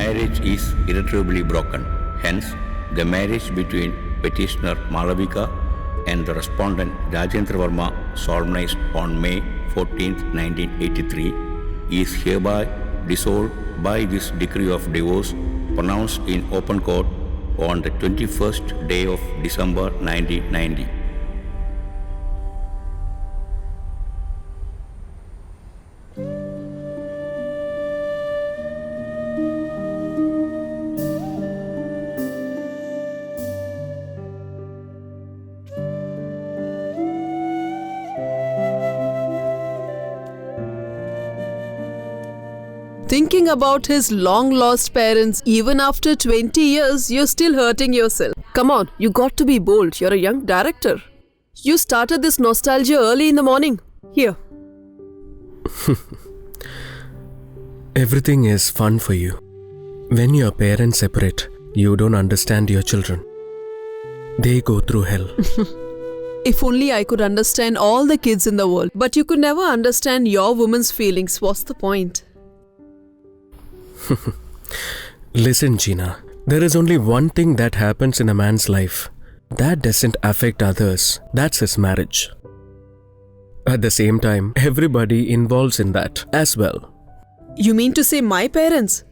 marriage is irretrievably broken. Hence, the marriage between petitioner Malavika and the respondent Rajendra Verma, solemnized on May 14, 1983, is hereby dissolved by this decree of divorce pronounced in open court on the 21st day of December 1990. Thinking about his long-lost parents, even after 20 years, you're still hurting yourself. Come on, you got to be bold. You're a young director. You started this nostalgia early in the morning. Here. Everything is fun for you. When your parents separate, you don't understand your children. They go through hell. If only I could understand all the kids in the world. But you could never understand your woman's feelings. What's the point? Listen, Gina. There is only one thing that happens in a man's life. That doesn't affect others. That's his marriage. At the same time, everybody involves in that as well. You mean to say my parents?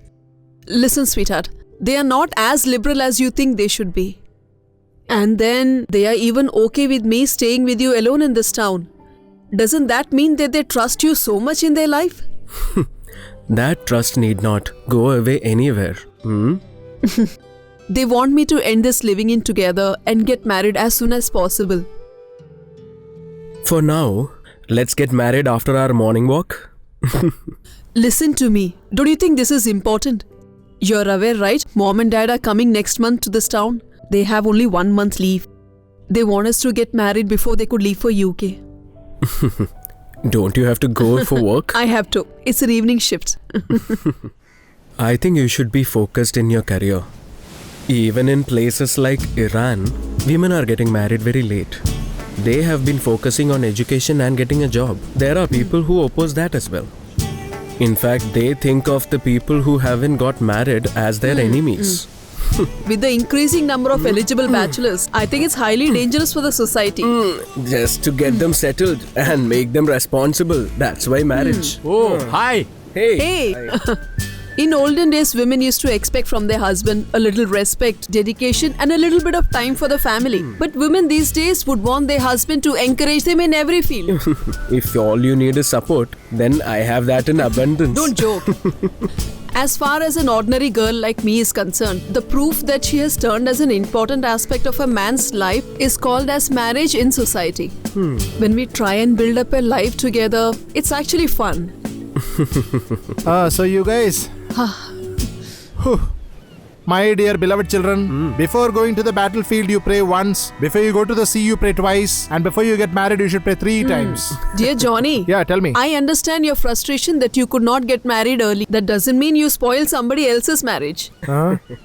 Listen, sweetheart. They are not as liberal as you think they should be. And then they are even okay with me staying with you alone in this town. Doesn't that mean that they trust you so much in their life? That trust need not go away anywhere. They want me to end this living in together and get married as soon as possible. For now, let's get married after our morning walk. Listen to me. Don't you think this is important? You're aware, right? Mom and Dad are coming next month to this town. They have only 1 month leave. They want us to get married before they could leave for UK. Don't you have to go for work? I have to. It's an evening shift. I think you should be focused in your career. Even in places like Iran, women are getting married very late. They have been focusing on education and getting a job. There are people who oppose that as well. In fact, they think of the people who haven't got married as their enemies. With the increasing number of eligible bachelors, I think it's highly dangerous for the society. Just to get them settled and make them responsible. That's why marriage. Oh, hi. Hey! In olden days, women used to expect from their husband a little respect, dedication, and a little bit of time for the family. But women these days would want their husband to encourage them in every field. If all you need is support, then I have that in abundance. Don't joke. As far as an ordinary girl like me is concerned, the proof that she has turned as an important aspect of a man's life is called as marriage in society. When we try and build up a life together, it's actually fun. So you guys, my dear beloved children, before going to the battlefield you pray once, before you go to the sea you pray twice, and before you get married you should pray 3 times. Dear Johnny, Yeah, tell me. I understand your frustration that you could not get married early. That doesn't mean you spoiled somebody else's marriage.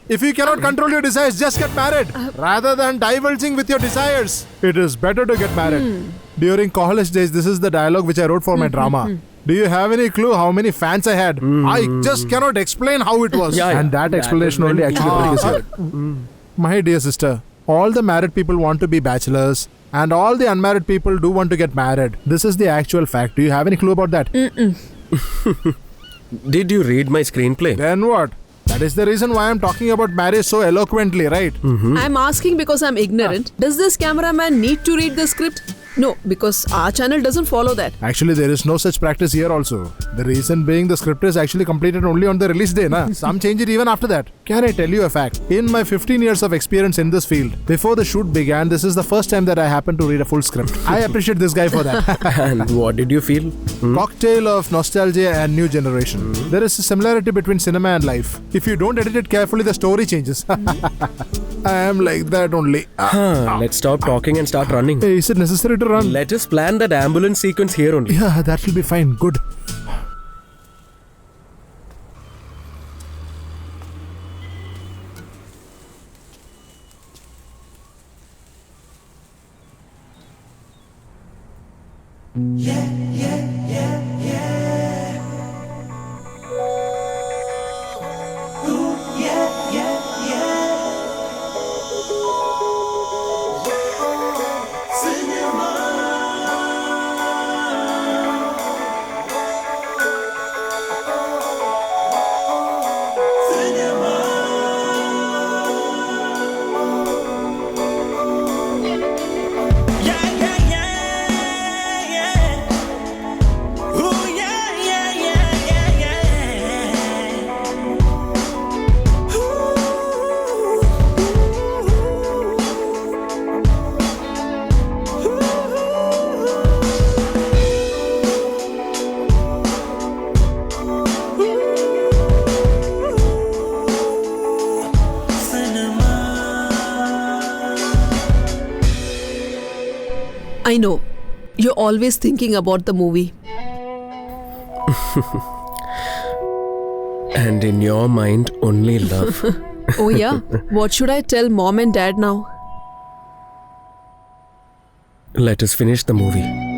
If you cannot control your desires, just get married. Rather than divulging with your desires, it is better to get married. During college days, this is the dialogue which I wrote for my drama. Do you have any clue how many fans I had? I just cannot explain how it was. Yeah, and that explanation only actually brings it. My dear sister, all the married people want to be bachelors and all the unmarried people do want to get married. This is the actual fact. Do you have any clue about that? Did you read my screenplay? Then what? That is the reason why I'm talking about marriage so eloquently, right? I'm asking because I'm ignorant. Does this cameraman need to read the script? No, because our channel doesn't follow that. Actually, there is no such practice here also. The reason being the script is actually completed only on the release day, na? Some change it even after that. Can I tell you a fact? In my 15 years of experience in this field, before the shoot began, this is the first time that I happened to read a full script. I appreciate this guy for that. And what did you feel? Cocktail of nostalgia and new generation. There is a similarity between cinema and life. If you don't edit it carefully, the story changes. I am like that only. Let's stop talking and start running. Hey, is it necessary to run? Let us plan that ambulance sequence here only. Yeah, that will be fine. Good. I know. You're always thinking about the movie. And in your mind, only love. Oh, yeah? What should I tell mom and dad now? Let us finish the movie.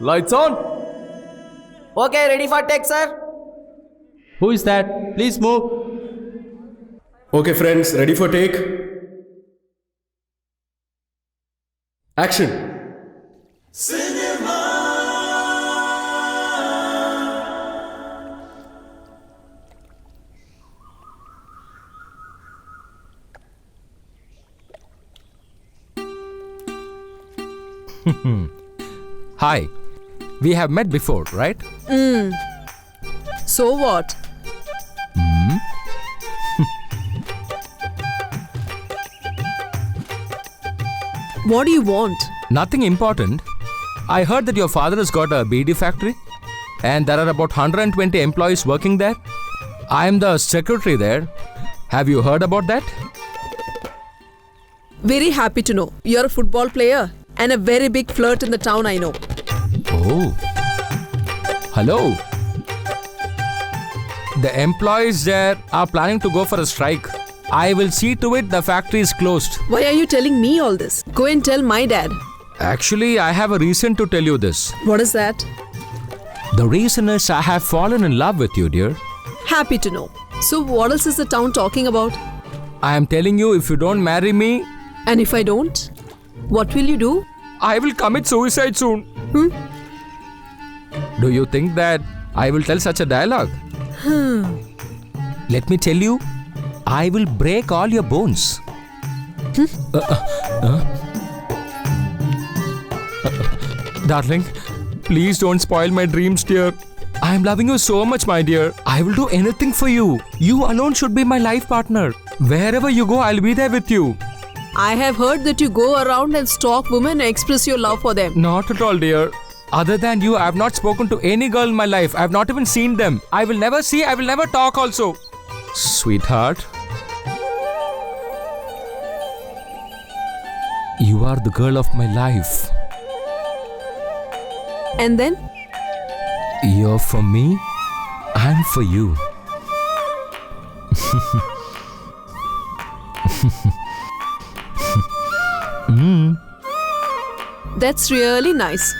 Lights on! Okay, ready for take, sir? Who is that? Please move. Okay, friends, ready for take? Action! Hi. We have met before, right? So what? What do you want? Nothing important. I heard that your father has got a BD factory and there are about 120 employees working there. I am the secretary there. Have you heard about that? Very happy to know. You're a football player and a very big flirt in the town, I know. Oh. Hello. The employees there are planning to go for a strike. I will see to it the factory is closed. Why are you telling me all this? Go and tell my dad. Actually, I have a reason to tell you this. What is that? The reason is I have fallen in love with you, dear. Happy to know. So what else is the town talking about? I am telling you, if you don't marry me, And if I don't? What will you do? I will commit suicide soon. Do you think that I will tell such a dialogue? Let me tell you, I will break all your bones. Darling, please don't spoil my dreams, dear. I am loving you so much, my dear. I will do anything for you. You alone should be my life partner. Wherever you go, I'll be there with you. I have heard that you go around and stalk women and express your love for them. Not at all, dear. Other than you, I have not spoken to any girl in my life. I have not even seen them. I will never see, I will never talk also. Sweetheart, you are the girl of my life. And then? You're for me and for you. That's really nice.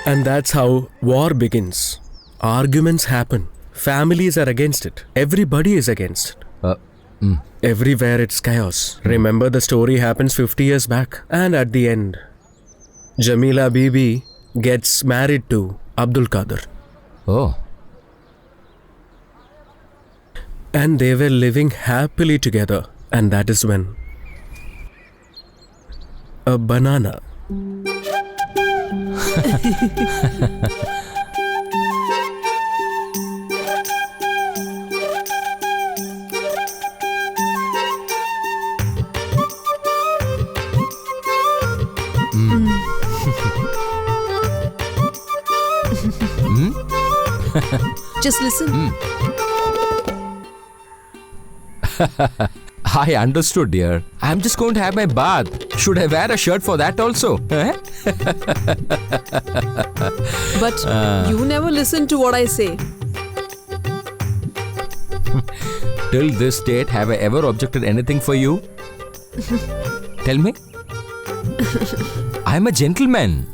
And that's how war begins. Arguments happen. Families are against it. Everybody is against it. Everywhere it's chaos. Remember, the story happens 50 years back. And at the end, Jamila Bibi gets married to Abdul Qadir. Oh, And they were living happily together. And that is when a banana. Just listen. I understood, dear. I'm just going to have my bath. Should I wear a shirt for that also? But you never listen to what I say. Till this date, have I ever objected anything for you? Tell me. I'm a gentleman.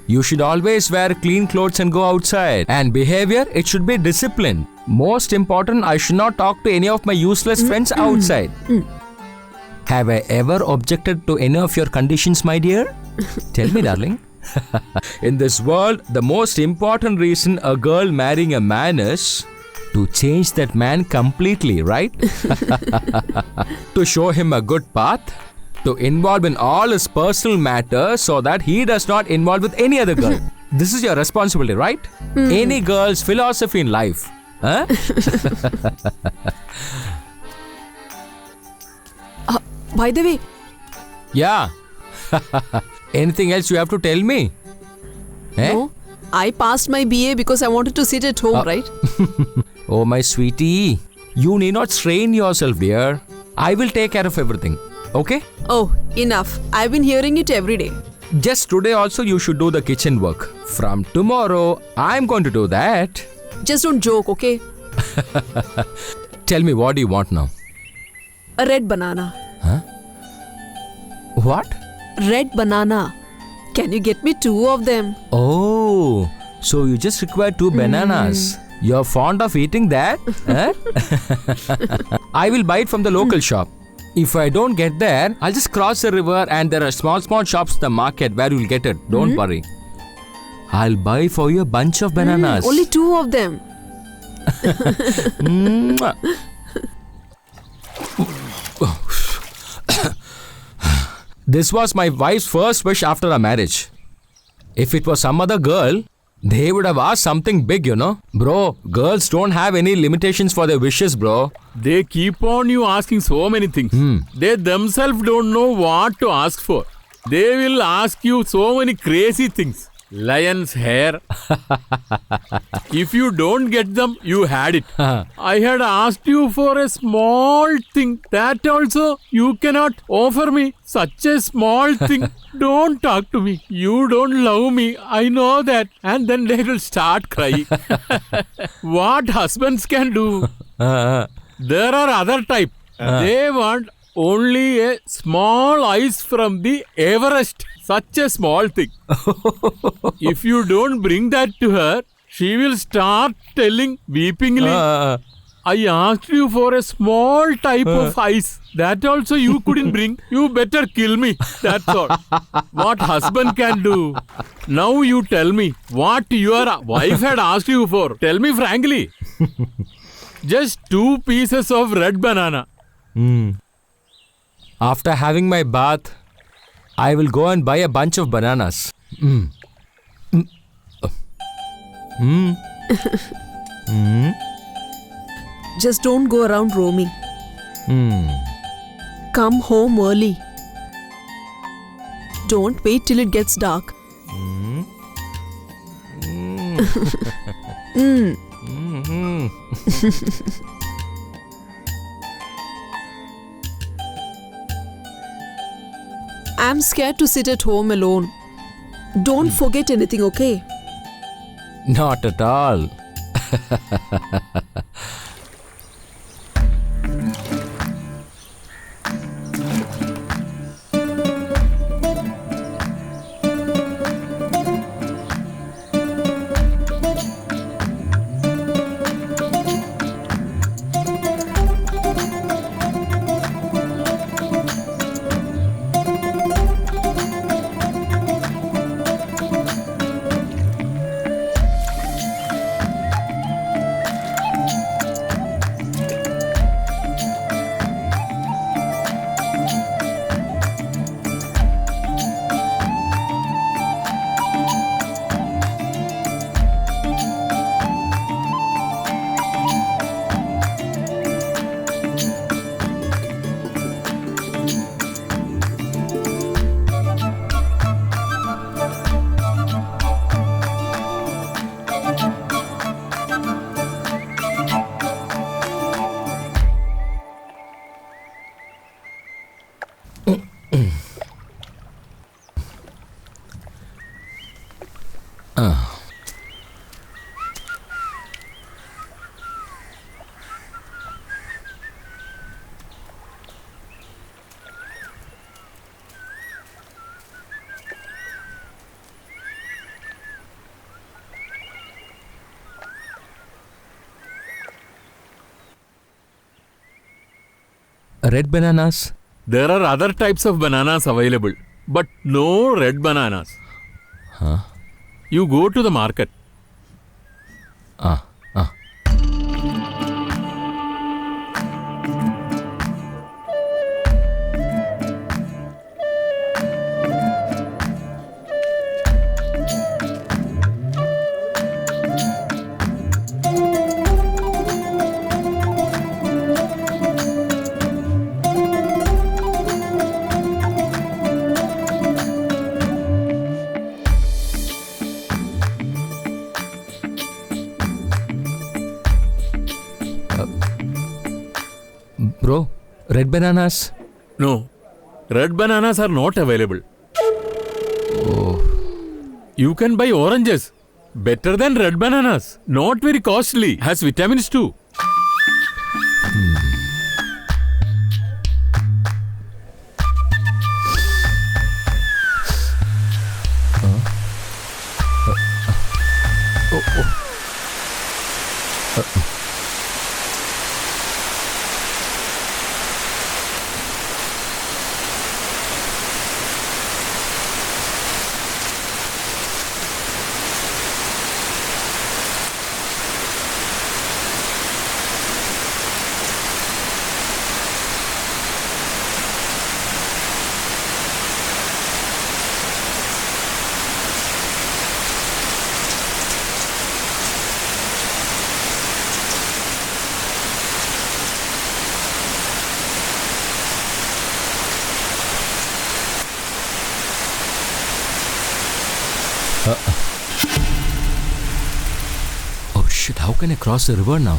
You should always wear clean clothes and go outside. And behavior, it should be discipline. Most important, I should not talk to any of my useless friends outside. Have I ever objected to any of your conditions, my dear? Tell me, darling. In this world, the most important reason a girl marrying a man is to change that man completely, right? To show him a good path, to involve in all his personal matters so that he does not involve with any other girl. This is your responsibility, right? Any girl's philosophy in life. Huh? By the way, Yeah. Anything else you have to tell me? Eh? no, I passed my BA because I wanted to sit at home, right? Oh, my sweetie. You need not strain yourself, dear. I will take care of everything. Okay? Oh, enough. I've been hearing it every day. Just today also you should do the kitchen work. From tomorrow, I'm going to do that. Just don't joke, okay? Tell me, what do you want now? A red banana. What? Red banana. Can you get me 2 of them? Oh, so you just require 2 bananas. You're fond of eating that? Huh? I will buy it from the local shop. If I don't get there, I'll just cross the river and there are small shops in the market where you'll get it. Don't worry. I'll buy for you a bunch of bananas. Only 2 of them. Mwah. This was my wife's first wish after our marriage. If it was some other girl, they would have asked something big, you know. Bro, girls don't have any limitations for their wishes, bro. They keep on you asking so many things. They themselves don't know what to ask for. They will ask you so many crazy things. Lion's hair. If you don't get them, you had it. I had asked you for a small thing. That also you cannot offer me. Such a small thing. Don't talk to me. You don't love me. I know that. And then they will start crying. What husbands can do? There are other type. They want only a small ice from the Everest. Such a small thing. If you don't bring that to her, she will start telling weepingly, I asked you for a small type of ice. That also you couldn't bring. You better kill me. That's all. What husband can do? Now you tell me what your wife had asked you for. Tell me frankly. Just 2 pieces of red banana. After having my bath, I will go and buy a bunch of bananas. Just don't go around roaming. Come home early. Don't wait till it gets dark. I'm scared to sit at home alone. Don't forget anything, okay? Not at all. Red bananas. There are other types of bananas available, but no red bananas. Huh? You go to the market. Ah. Bro, red bananas. No, red bananas are not available. Oh. You can buy oranges. Better than red bananas. Not very costly. Has vitamins too. Oh shit, how can I cross the river now?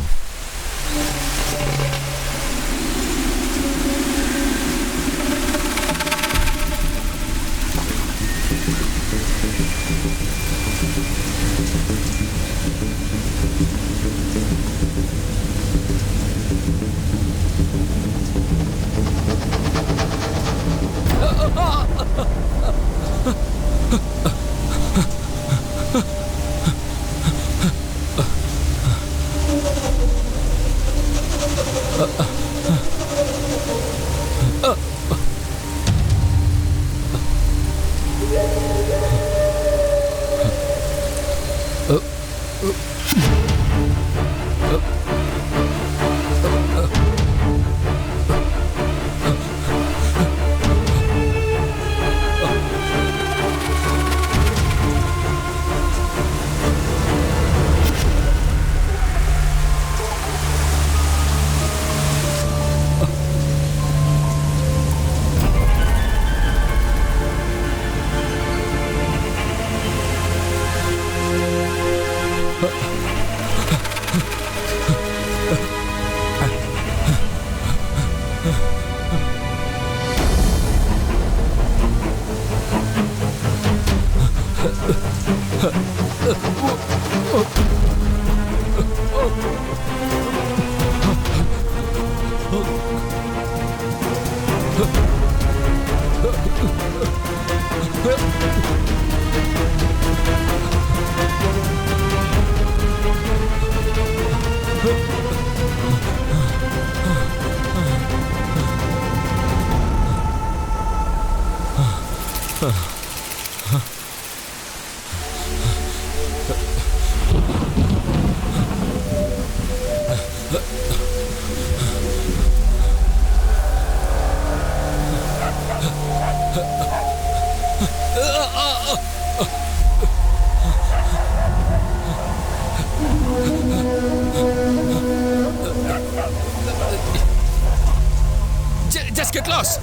Just get lost.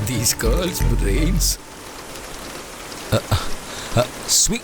These girls' brains. Sweet.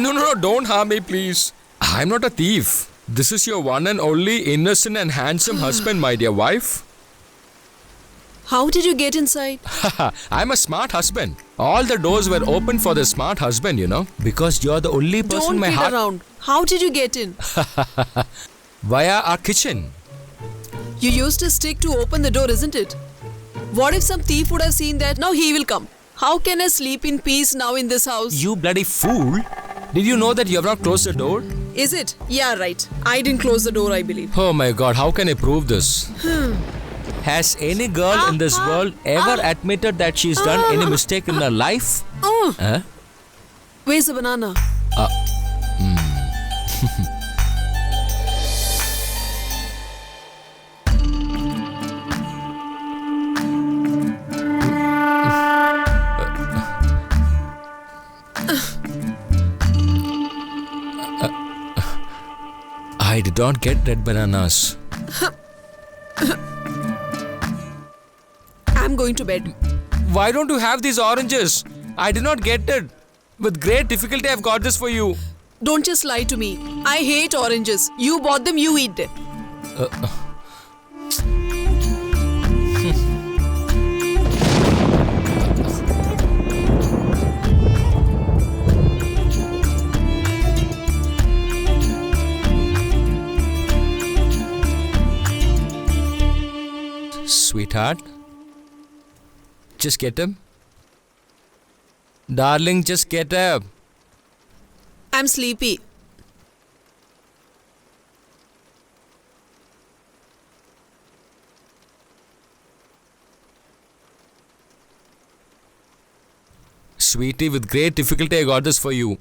No, don't harm me, please. I'm not a thief. This is your one and only innocent and handsome husband, my dear wife. How did you get inside? I'm a smart husband. All the doors were open for the smart husband, you know. Because you're the only person Don't my kid heart... around. How did you get in? Via our kitchen. You used a stick to open the door, isn't it? What if some thief would have seen that? Now he will come. How can I sleep in peace now in this house? You bloody fool. Did you know that you have not closed the door? Is it? Yeah, right. I didn't close the door, I believe. Oh my god, how can I prove this? Has any girl in this world ever admitted that she's done any mistake in her life? Huh? Where's the banana? I did not get red bananas. I'm going to bed. Why don't you have these oranges? I did not get it. With great difficulty, I've got this for you. Don't just lie to me. I hate oranges. You bought them, you eat them. Sweetheart, just get him. Darling, just get up. I'm sleepy. Sweetie, with great difficulty, I got this for you.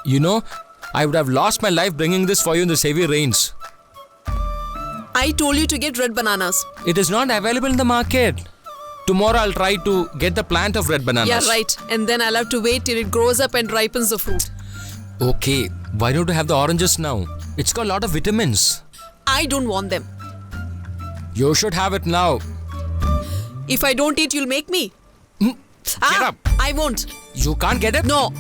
You know, I would have lost my life bringing this for you in the heavy rains. I told you to get red bananas. It is not available in the market. Tomorrow I'll try to get the plant of red bananas. Yeah, right. And then I'll have to wait till it grows up and ripens the fruit. Okay, why don't you have the oranges now? It's got a lot of vitamins. I don't want them. You should have it now. If I don't eat, you'll make me. Get up. I won't. You can't get it? No.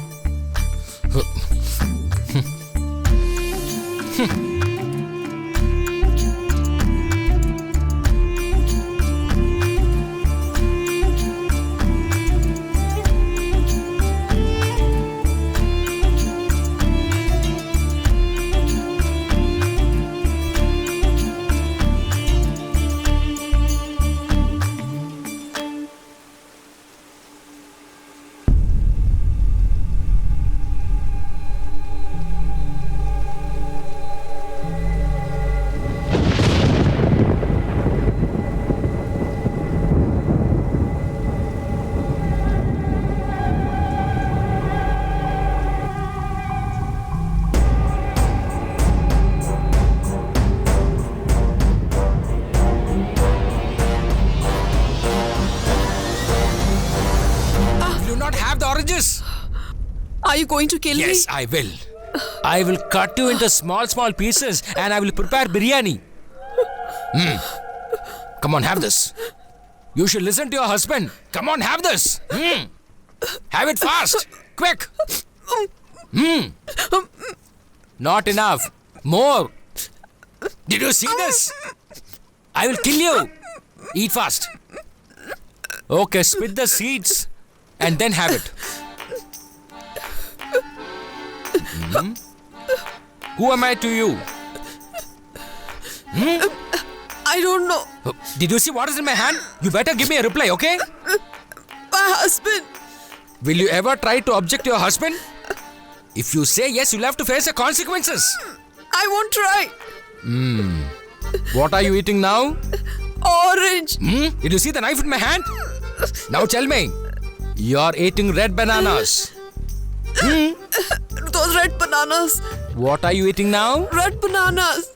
Are you going to kill me? Yes, I will. I will cut you into small pieces and I will prepare biryani. Come on, have this. You should listen to your husband. Come on, have this. Have it fast. Quick. Not enough. More. Did you see this? I will kill you. Eat fast. Okay, split the seeds and then have it. Hmm? Who am I to you? I don't know. Did you see what is in my hand? You better give me a reply, okay? My husband. Will you ever try to object your husband? If you say yes, you'll have to face the consequences. I won't try. What are you eating now? Orange. Did you see the knife in my hand? Now tell me. You're eating red bananas. Those red bananas. What are you eating now? Red bananas.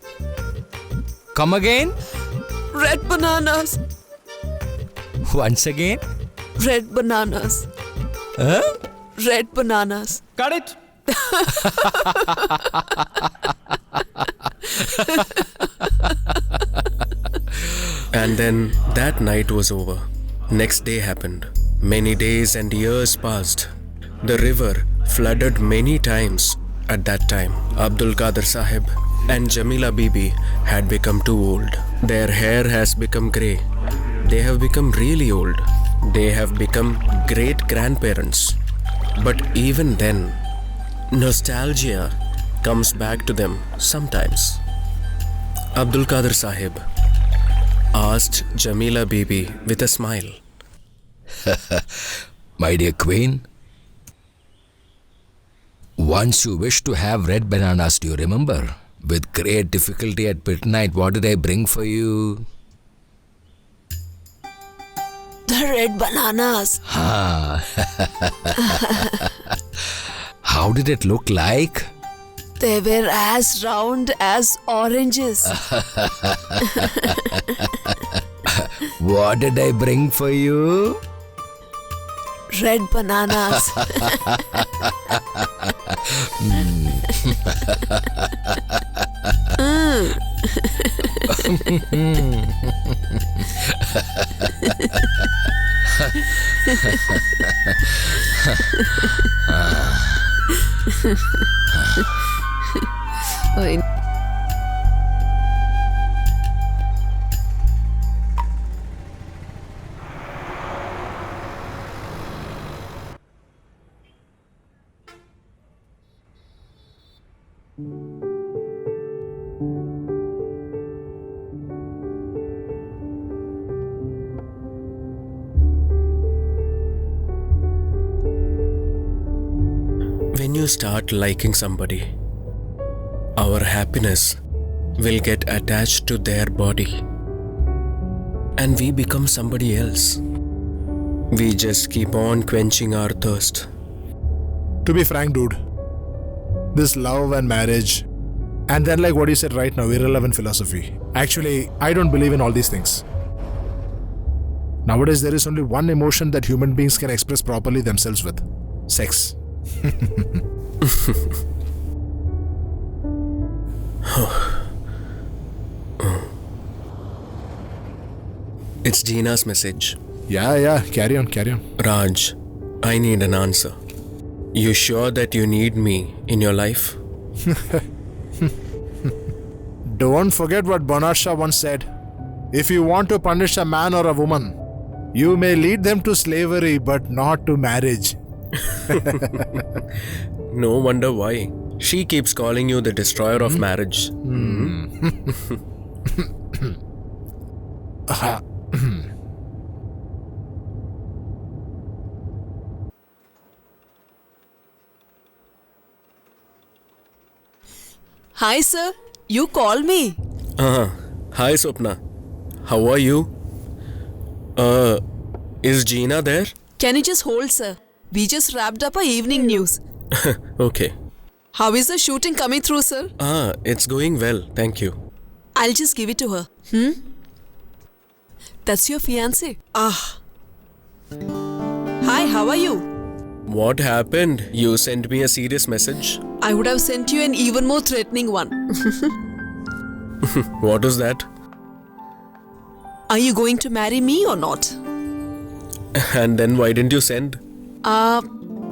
Come again. Red bananas. Once again. Red bananas. Huh? Red bananas. Got it? And then that night was over. Next day happened. Many days and years passed. The river flooded many times. At that time, Abdul Qadir Sahib and Jamila Bibi had become too old. Their hair has become grey. They have become really old. They have become great grandparents. But even then, nostalgia comes back to them sometimes. Abdul Qadir Sahib asked Jamila Bibi with a smile. My dear queen, once you wished to have red bananas, do you remember? With great difficulty at midnight, what did I bring for you? The red bananas. How did it look like? They were as round as oranges. What did I bring for you? Red bananas. Oy. When you start liking somebody, our happiness will get attached to their body and we become somebody else. We just keep on quenching our thirst. To be frank, dude, this love and marriage, and then like what you said right now, irrelevant philosophy. Actually, I don't believe in all these things. Nowadays, there is only one emotion that human beings can express properly themselves with: sex. It's Gina's message. Yeah, carry on. Raj, I need an answer. You sure that you need me in your life? Don't forget what Bernard Shaw once said. If you want to punish a man or a woman, you may lead them to slavery, but not to marriage. No wonder why. She keeps calling you the destroyer of marriage. Hi, sir. You called me. Hi, Swapna. How are you? Is Gina there? Can you just hold, sir? We just wrapped up our evening news. Okay. How is the shooting coming through, sir? It's going well. Thank you. I'll just give it to her. That's your fiancé. Hi, how are you? What happened? You sent me a serious message. I would have sent you an even more threatening one. What is that? Are you going to marry me or not? And then why didn't you send?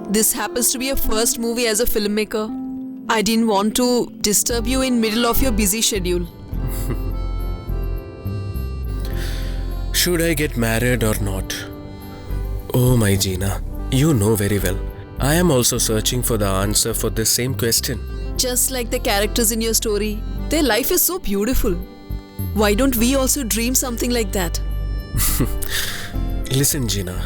This happens to be a first movie as a filmmaker. I didn't want to disturb you in middle of your busy schedule. Should I get married or not? Oh, my Gina, you know very well. I am also searching for the answer for this same question. Just like the characters in your story, their life is so beautiful. Why don't we also dream something like that? Listen, Gina,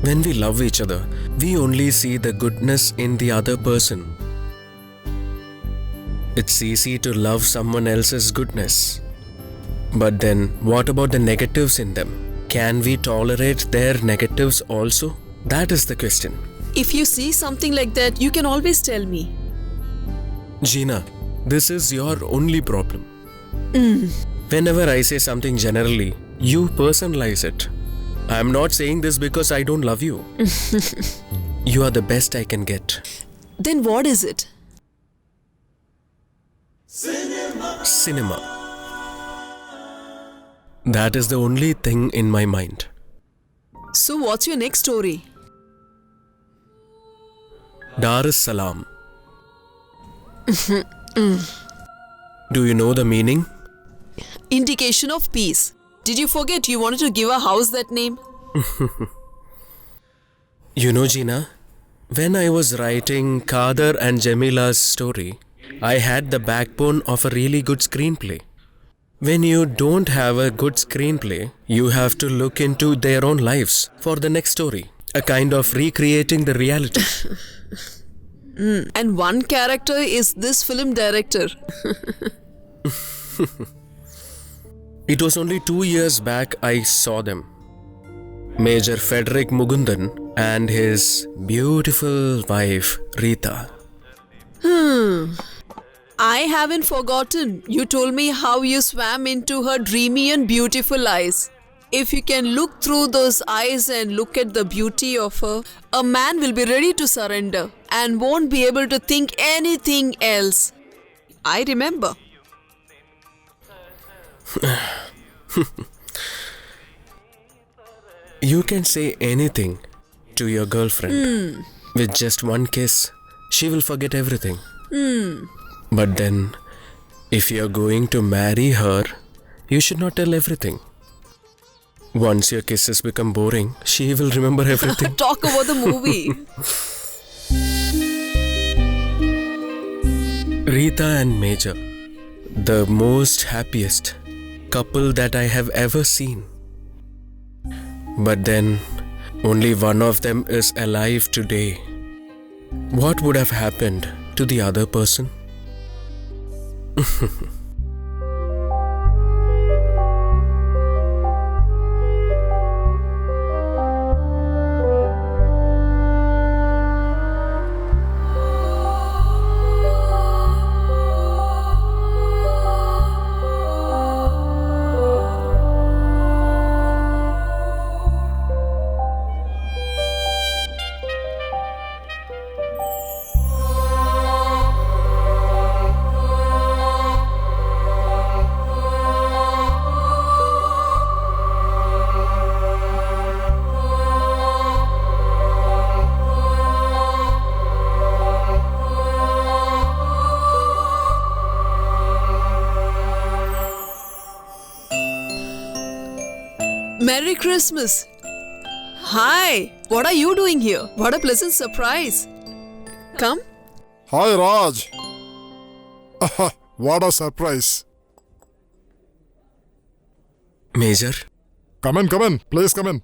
when we love each other, we only see the goodness in the other person. It's easy to love someone else's goodness. But then, what about the negatives in them? Can we tolerate their negatives also? That is the question. If you see something like that, you can always tell me. Gina, this is your only problem. Whenever I say something generally, you personalize it. I'm not saying this because I don't love you. You are the best I can get. Then what is it? Cinema. That is the only thing in my mind. So what's your next story? Dar es Salaam. Do you know the meaning? Indication of peace. Did you forget you wanted to give a house that name? You know, Gina, when I was writing Kader and Jamila's story, I had the backbone of a really good screenplay. When you don't have a good screenplay, you have to look into their own lives for the next story. A kind of recreating the reality. And one character is this film director. It was only 2 years back I saw them. Major Frederick Mugundan and his beautiful wife Rita. I haven't forgotten. You told me how you swam into her dreamy and beautiful eyes. If you can look through those eyes and look at the beauty of her, a man will be ready to surrender and won't be able to think anything else. I remember. You can say anything to your girlfriend. With just one kiss, she will forget everything. But then, if you're going to marry her, you should not tell everything. Once your kisses become boring, she will remember everything. Talk about the movie. Rita and Major, the most happiest couple that I have ever seen. But then, only one of them is alive today. What would have happened to the other person? Merry Christmas. Hi, what are you doing here? What a pleasant surprise. Come. Hi, Raj. What a surprise. Major, Come in. Please come in.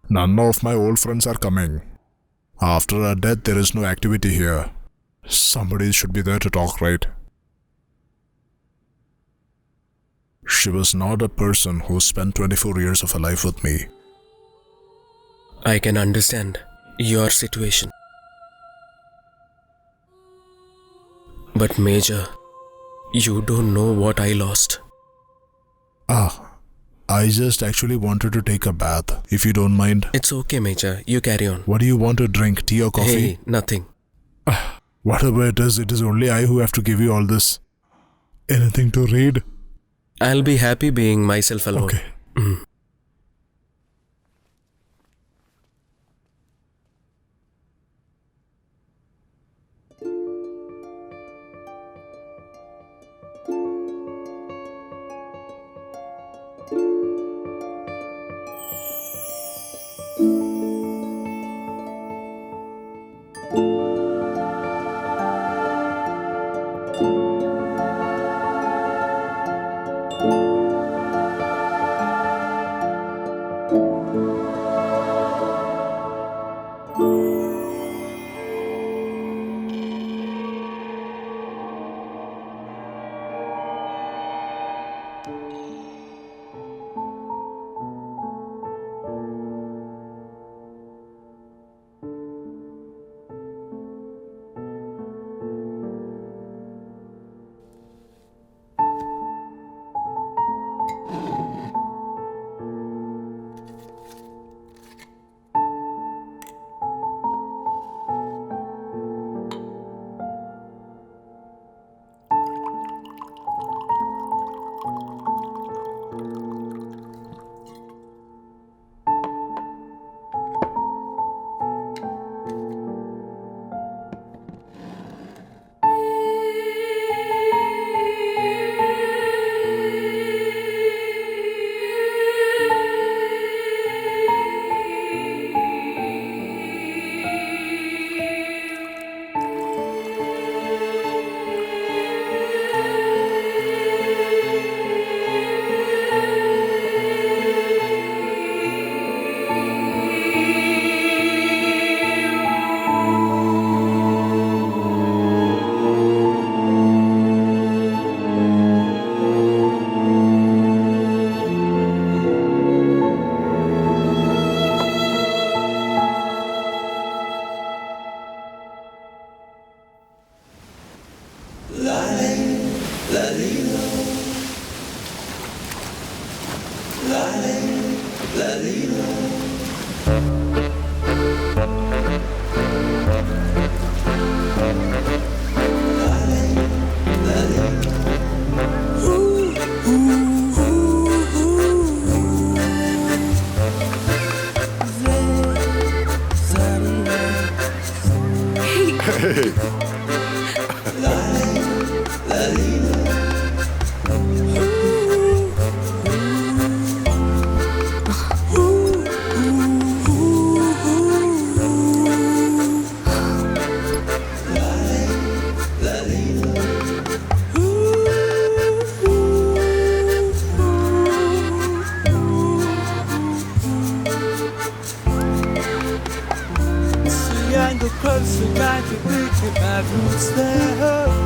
None of my old friends are coming. After her death, there is no activity here. Somebody should be there to talk, right? She was not a person who spent 24 years of her life with me. I can understand your situation. But Major, you don't know what I lost. I just actually wanted to take a bath, if you don't mind. It's okay, Major. You carry on. What do you want to drink, tea or coffee? Hey, nothing. Whatever it is only I who have to give you all this. Anything to read? I'll be happy being myself alone. Okay. and the closer I can reach it, my roots there.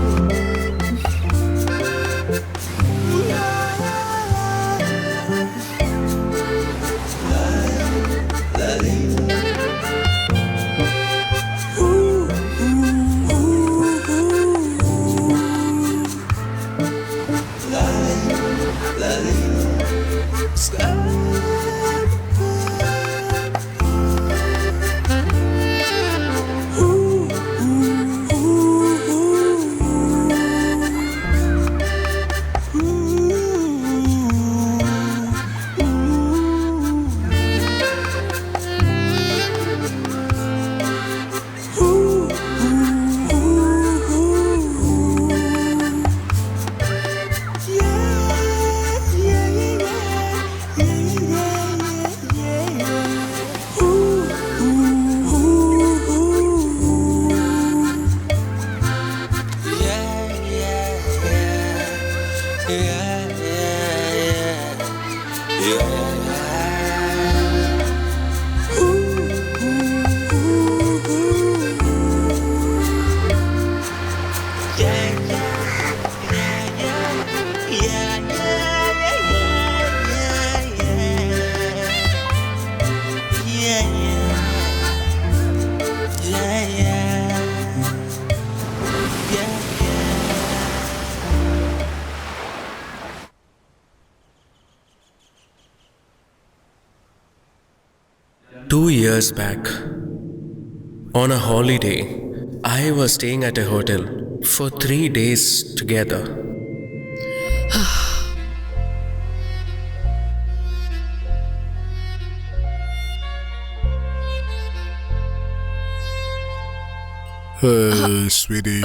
Years back, on a holiday, I was staying at a hotel for 3 days together. Hey, sweetie.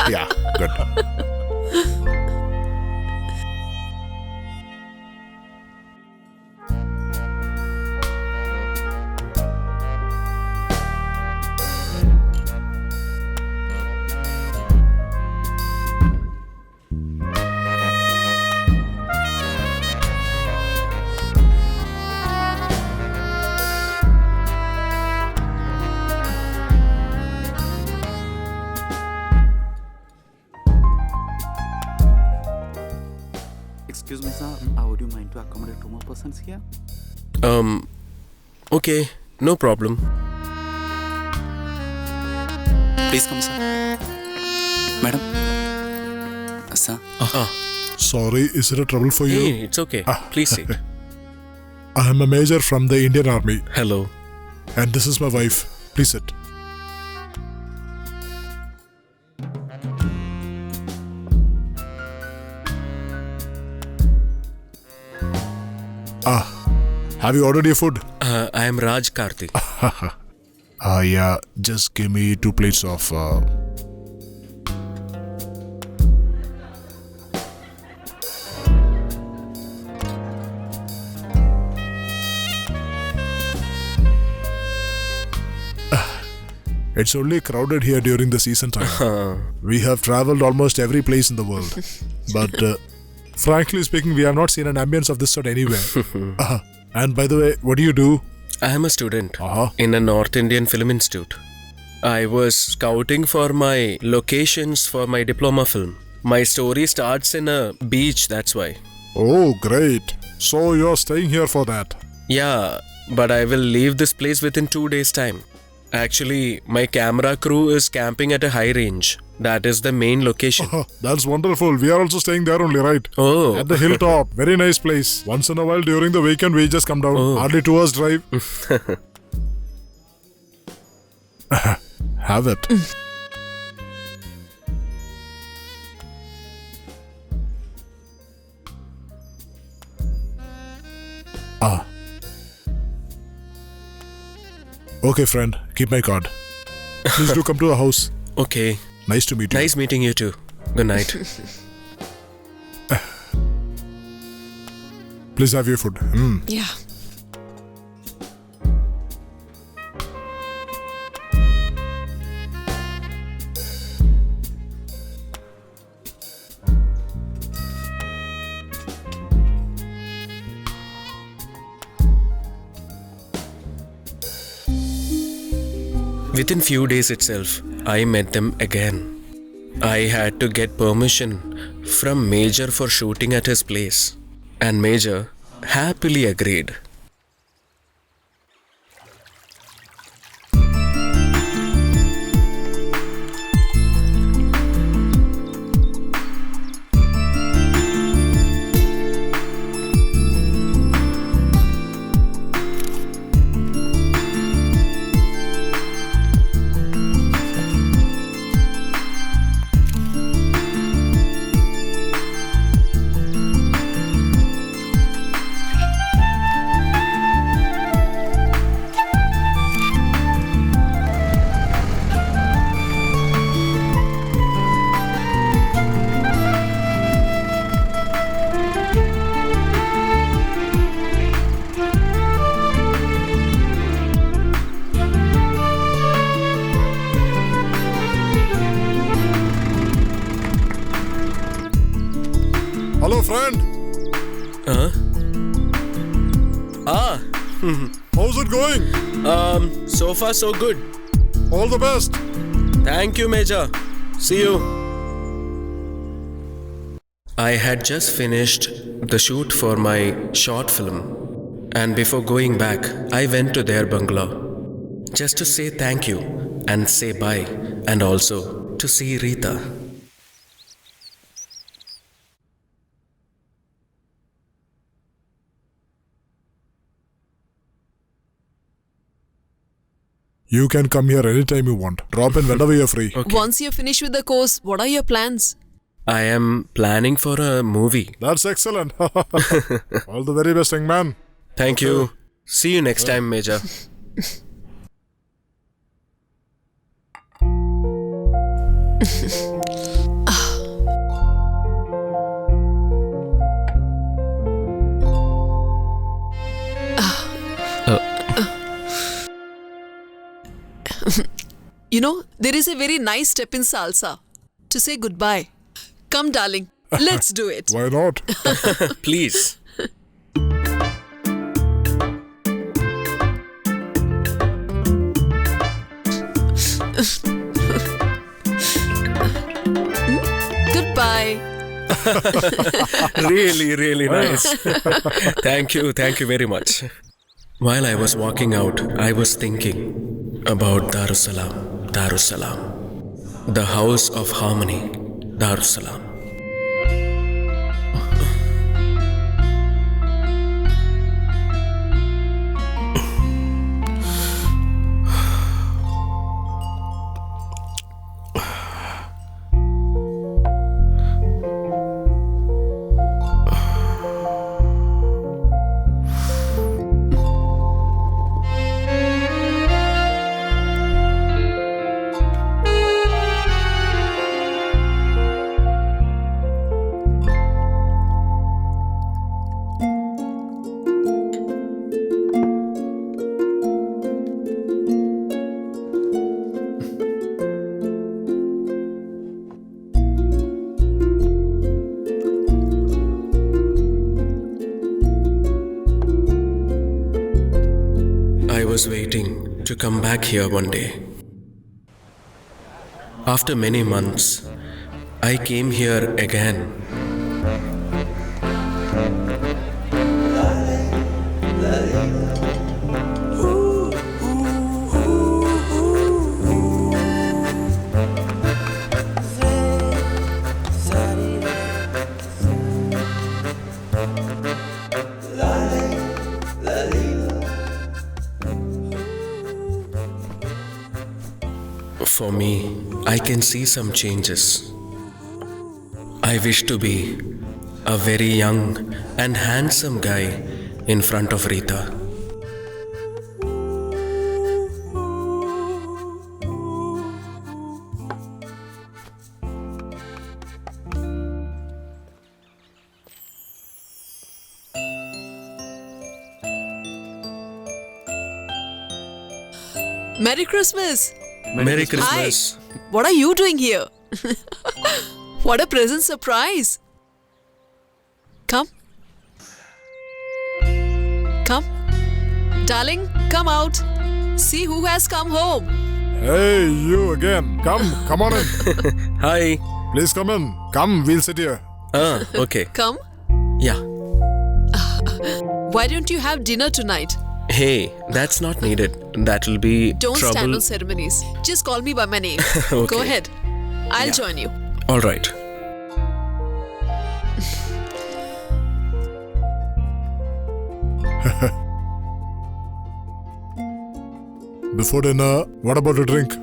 Yeah, good. Excuse me, sir. Would you mind to accommodate 2 more persons here? Okay, no problem. Please come, sir. Madam. Sir. Sorry, is it a trouble for you? Hey, it's okay. Please sit. I am a major from the Indian Army, Hello. and this is my wife. Please sit. Have you ordered your food? I am Raj Karthi. Yeah, just give me 2 plates of... It's only crowded here during the season time. We have traveled almost every place in the world. But frankly speaking, we have not seen an ambience of this sort anywhere. And by the way, what do you do? I am a student in a North Indian Film Institute. I was scouting for my locations for my diploma film. My story starts in a beach, that's why. Oh, great. So you're staying here for that? Yeah, but I will leave this place within 2 days' time. Actually, my camera crew is camping at a high range. That is the main location. That's wonderful. We are also staying there only, right? Oh. At the hilltop. Very nice place. Once in a while during the weekend, we just come down. Oh. Hardly 2 hours drive. Have it. Ah. Okay, friend. Keep my card. Please do come to the house. Okay. Nice to meet you. Nice meeting you too. Good night. Please have your food. Yeah. Within few days itself, I met them again. I had to get permission from Major for shooting at his place, and Major happily agreed. Hello, friend. How's it going? So far so good. All the best. Thank you, Major. See you. I had just finished the shoot for my short film, and before going back, I went to their bungalow just to say thank you and say bye, and also to see Rita. You can come here anytime you want. Drop in whenever you're free. Okay. Once you're finished with the course, what are your plans? I am planning for a movie. That's excellent. All the very best, young man. Thank you. See you next time, Major. You know, there is a very nice step in salsa to say goodbye. Come, darling, let's do it. Why not? Please. Goodbye. Really nice. Thank you very much. While I was walking out, I was thinking about Darussalam, the house of harmony, Darussalam. I was waiting to come back here one day. After many months, I came here again. For me, I can see some changes. I wish to be a very young and handsome guy in front of Rita. Merry Christmas! Merry Christmas. Hi! What are you doing here? What a pleasant surprise! Come. Come. Darling, come out. See who has come home. Hey, you again. Come on in. Hi. Please come in. Come, we'll sit here. Okay. Come. Yeah. Why don't you have dinner tonight? Hey, that's not needed. That will be Don't trouble. stand on ceremonies. Just call me by my name. Okay. Go ahead. I'll join you. All right. Before dinner, what about a drink?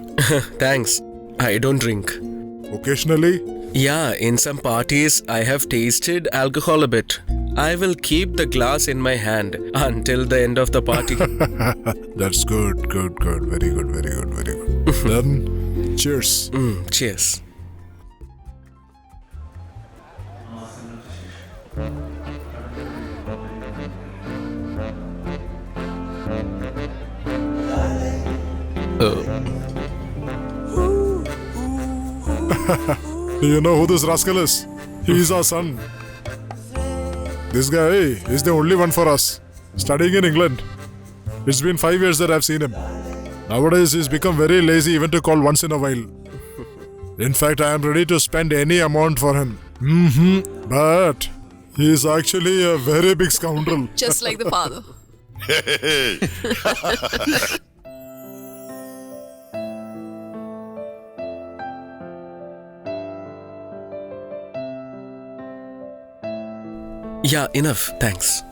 Thanks. I don't drink. Occasionally? Yeah, in some parties, I have tasted alcohol a bit. I will keep the glass in my hand until the end of the party. That's good. Very good. Then, cheers. Cheers. Do you know who this rascal is? He's our son. This guy is the only one for us. Studying in England. It's been 5 years that I've seen him. Nowadays, he's become very lazy even to call once in a while. In fact, I am ready to spend any amount for him. But he's actually a very big scoundrel. Just like the father. Yeah, enough. Thanks.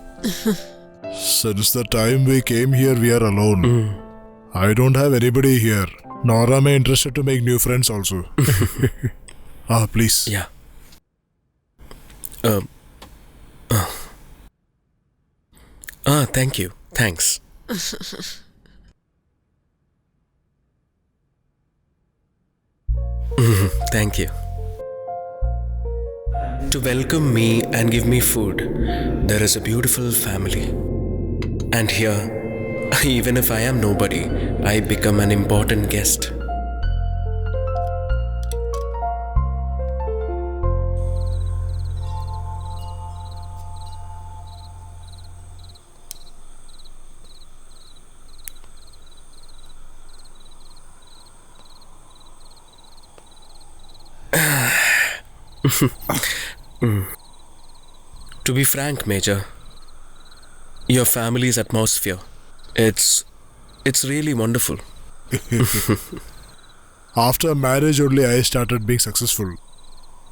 Since the time we came here, we are alone. I don't have anybody here. Nor am I interested to make new friends also. Please. Yeah. Thank you. Thanks. Thank you. To welcome me and give me food, there is a beautiful family. And here, even if I am nobody, I become an important guest. To be frank, Major, your family's atmosphere, it's really wonderful. After marriage only I started being successful.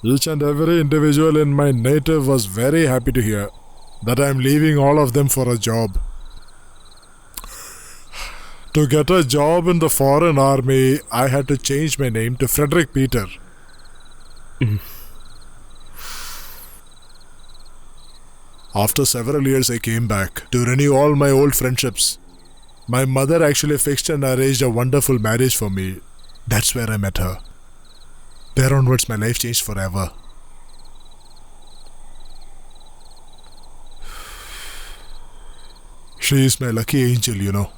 Each and every individual in my native was very happy to hear that I am leaving all of them for a job. To get a job in the foreign army, I had to change my name to Frederick Peter. After several years, I came back to renew all my old friendships. My mother actually fixed and arranged a wonderful marriage for me. That's where I met her. There onwards, my life changed forever. She is my lucky angel, you know.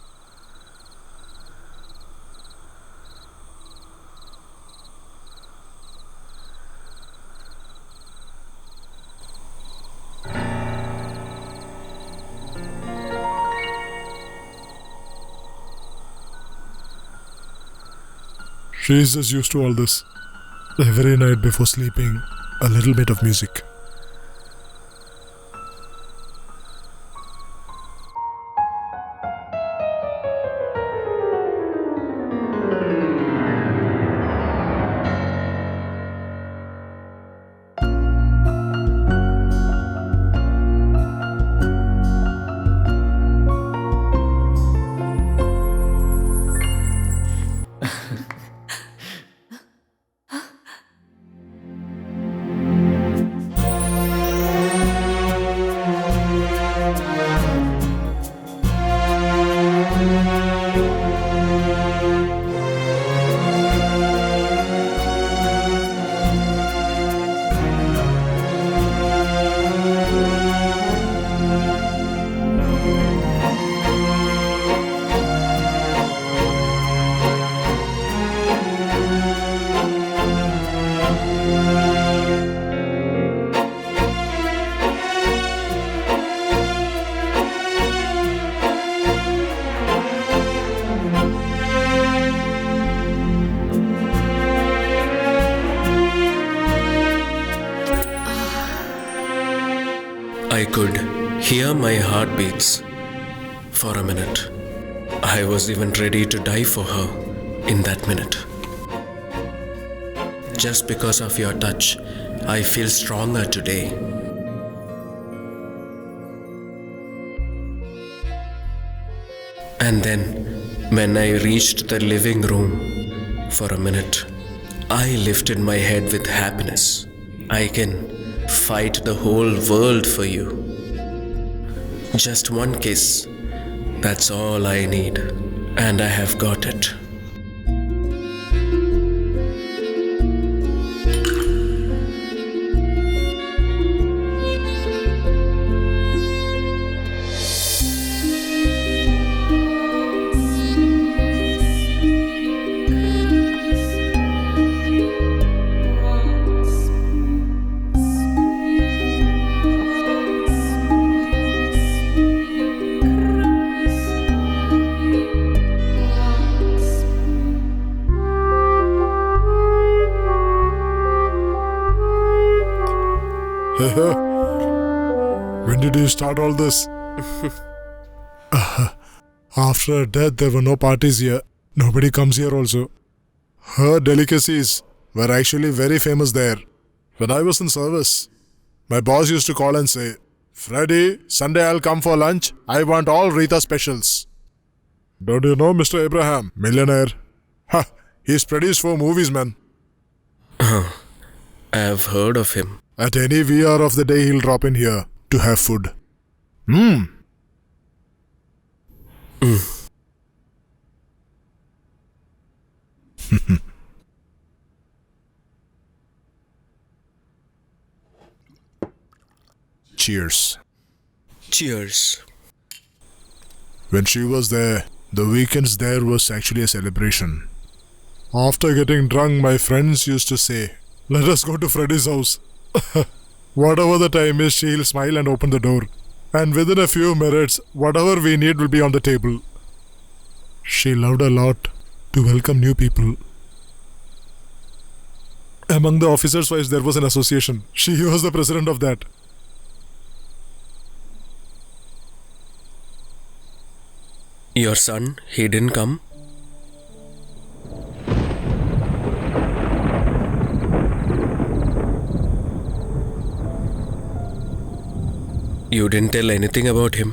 She is just used to all this. Every night before sleeping, a little bit of music. Hear my heart beats. For a minute, I was even ready to die for her in that minute. Just because of your touch, I feel stronger today. And then, when I reached the living room, for a minute, I lifted my head with happiness. I can fight the whole world for you. Just one kiss, that's all I need, and I have got it. When did you start all this? After her death, there were no parties here. Nobody comes here also. Her delicacies were actually very famous there. When I was in service, my boss used to call and say, "Freddy, Sunday I'll come for lunch. I want all Rita specials." Don't you know Mr. Abraham? Millionaire. Ha! He's produced 4 movies, man. I've heard of him. At any VR of the day, he'll drop in here to have food. Cheers. Cheers. When she was there, the weekends there was actually a celebration. After getting drunk, my friends used to say, "Let us go to Freddy's house." Whatever the time is, she'll smile and open the door. And within a few minutes, whatever we need will be on the table. She loved a lot to welcome new people. Among the officers' wives, there was an association. She was the president of that. Your son, he didn't come? You didn't tell anything about him?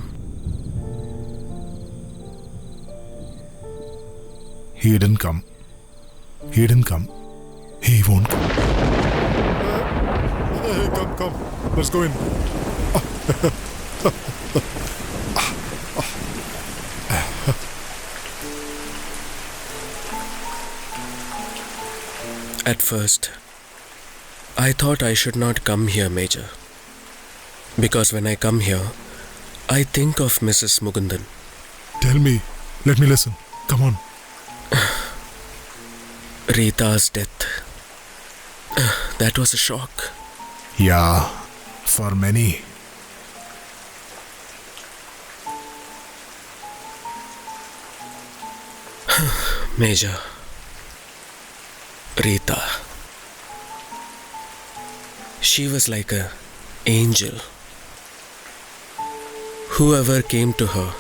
He didn't come. He didn't come. He won't come. Hey, come. Let's go in. At first, I thought I should not come here, Major. Because when I come here, I think of Mrs. Mugundan. Tell me. Let me listen. Come on. Rita's death. That was a shock. Yeah, for many. Major. Rita. She was like an angel. Whoever came to her,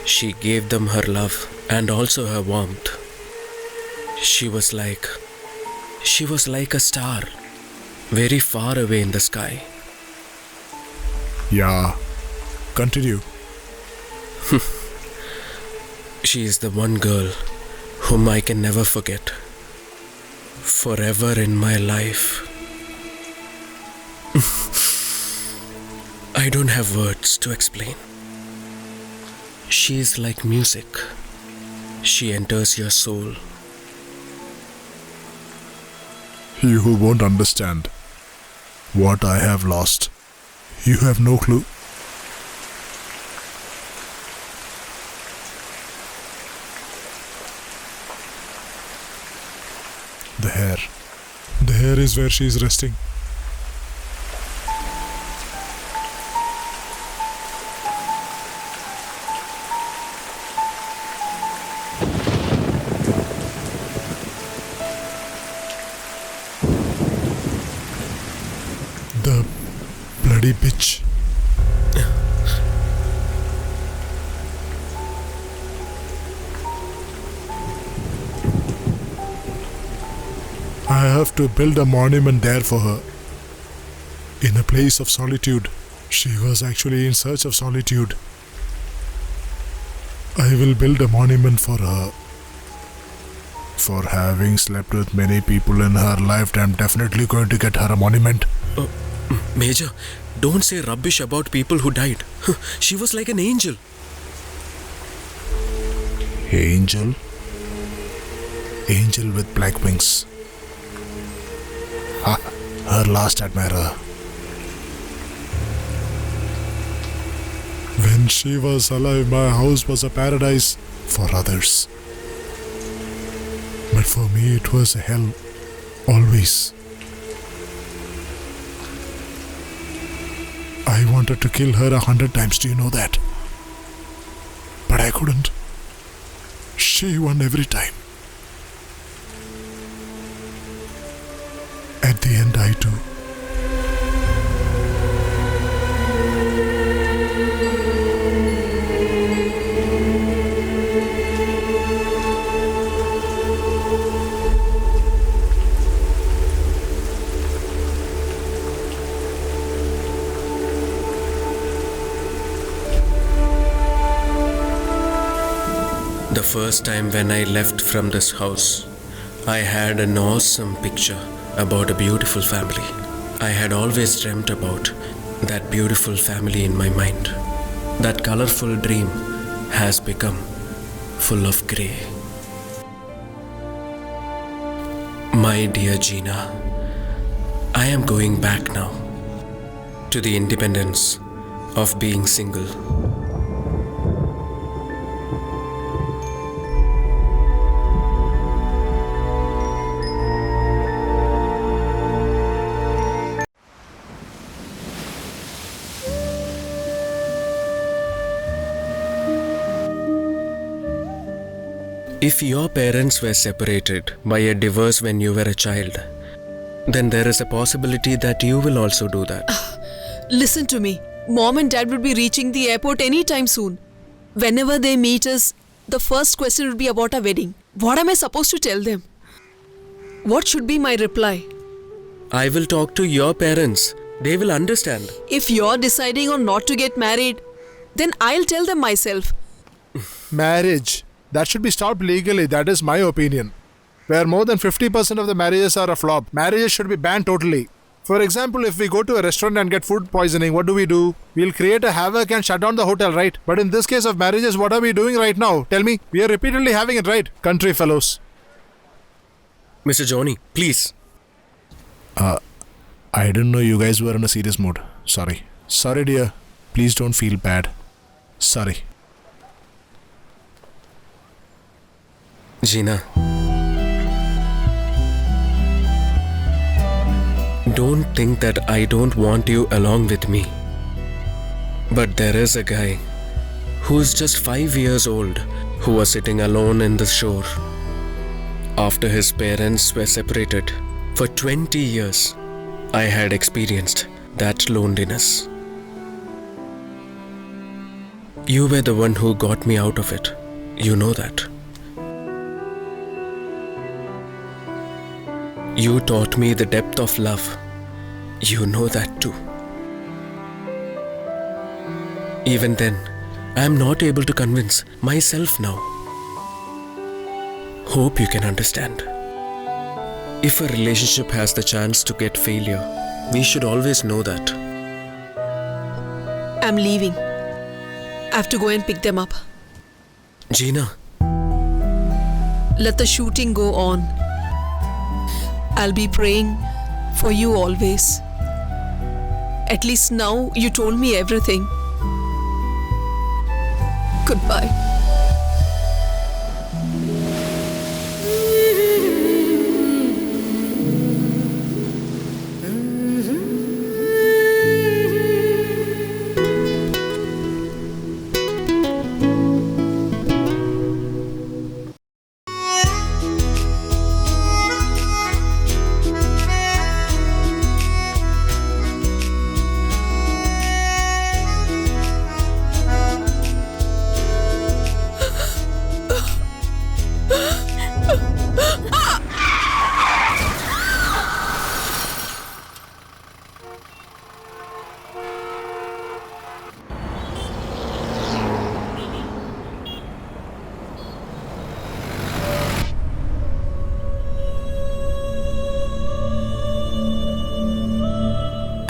she gave them her love and also her warmth. She was like a star, very far away in the sky. Yeah, continue. She is the one girl whom I can never forget. Forever in my life. I don't have words to explain. She is like music. She enters your soul. You who won't understand what I have lost, you have no clue. The hair. The hair is where she is resting. The bloody bitch. I have to build a monument there for her. In a place of solitude. She was actually in search of solitude. I will build a monument for her. For having slept with many people in her life, I'm definitely going to get her a monument. Major, don't say rubbish about people who died. She was like an angel. Angel? Angel with black wings. Ha, her last admirer. When she was alive, my house was a paradise for others. But for me, it was a hell. Always. I wanted to kill her 100 times, do you know that? But I couldn't. She won every time. At the end, I too. The first time when I left from this house, I had an awesome picture about a beautiful family. I had always dreamt about that beautiful family in my mind. That colorful dream has become full of grey. My dear Gina, I am going back now to the independence of being single. If your parents were separated by a divorce when you were a child, then there is a possibility that you will also do that. Listen to me. Mom and Dad will be reaching the airport anytime soon. Whenever they meet us, the first question will be about our wedding. What am I supposed to tell them? What should be my reply? I will talk to your parents. They will understand. If you're deciding on not to get married, then I'll tell them myself. Marriage. That should be stopped legally, that is my opinion. Where more than 50% of the marriages are a flop, marriages should be banned totally. For example, if we go to a restaurant and get food poisoning, what do? We'll create a havoc and shut down the hotel, right? But in this case of marriages, what are we doing right now? Tell me. We are repeatedly having it right, country fellows. Mr. Johnny, please. I didn't know you guys were in a serious mood. Sorry. Sorry, dear. Please don't feel bad. Sorry. Gina, don't think that I don't want you along with me. But there is a guy who's just 5 years old who was sitting alone in the shore. After his parents were separated for 20 years, I had experienced that loneliness. You were the one who got me out of it. You know that. You taught me the depth of love. You know that too. Even then, I am not able to convince myself now. Hope you can understand. If a relationship has the chance to get failure, we should always know that. I'm leaving. I have to go and pick them up. Gina. Let the shooting go on. I'll be praying for you always. At least now you told me everything. Goodbye.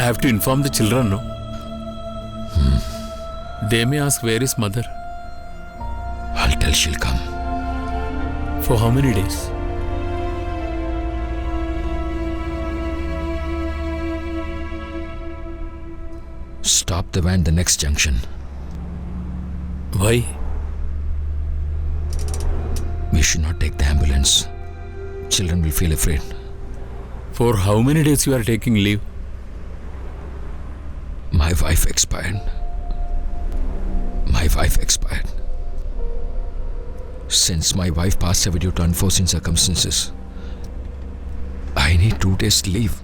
have to inform the children, no? They may ask where is mother. I'll tell she'll come. For how many days? Stop the van the next junction. Why? We should not take the ambulance. Children will feel afraid. For how many days you are taking leave? My wife expired. Since my wife passed away due to unforeseen circumstances, I need 2 days leave.